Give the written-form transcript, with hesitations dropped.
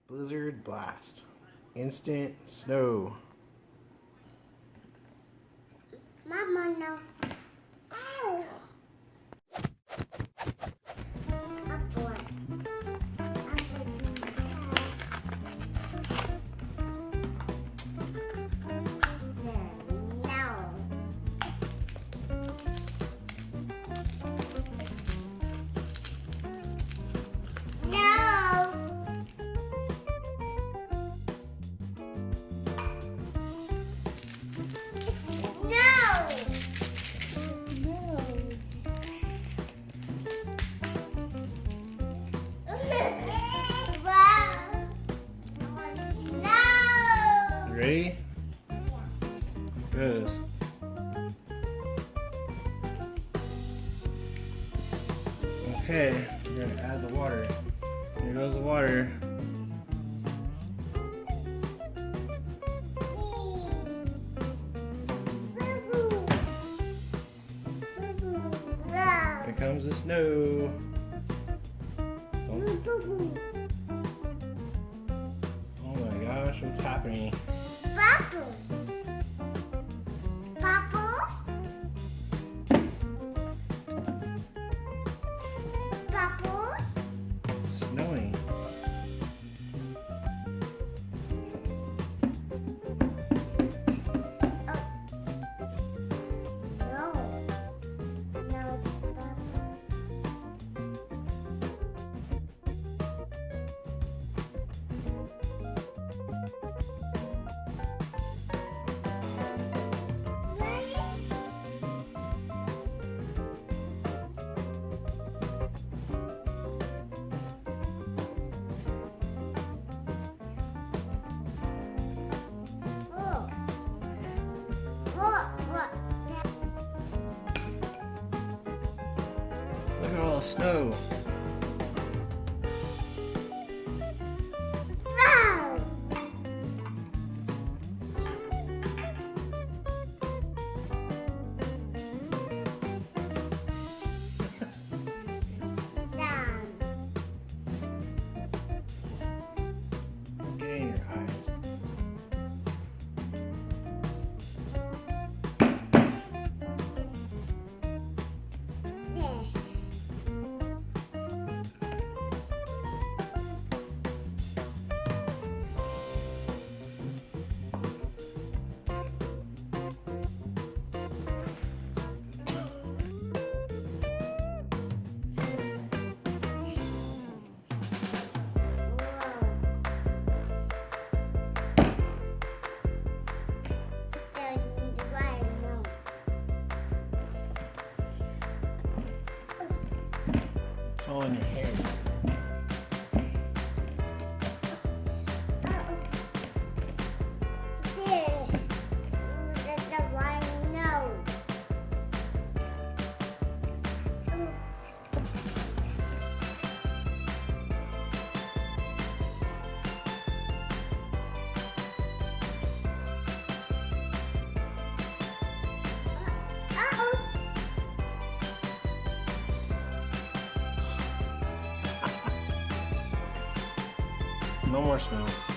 Blizzard blast. Instant snow. Mama, no. Ow. Apple. Ready? Goes. Okay, we're gonna add the water. Here goes the water. Here comes the snow. Oh my gosh, what's happening? Bubbles. Bubbles. Bubbles. It's snowing. No. No bubbles. Look at all the snow. Wow! Down. Get in your eyes. There. It's all in your hair. No more snow.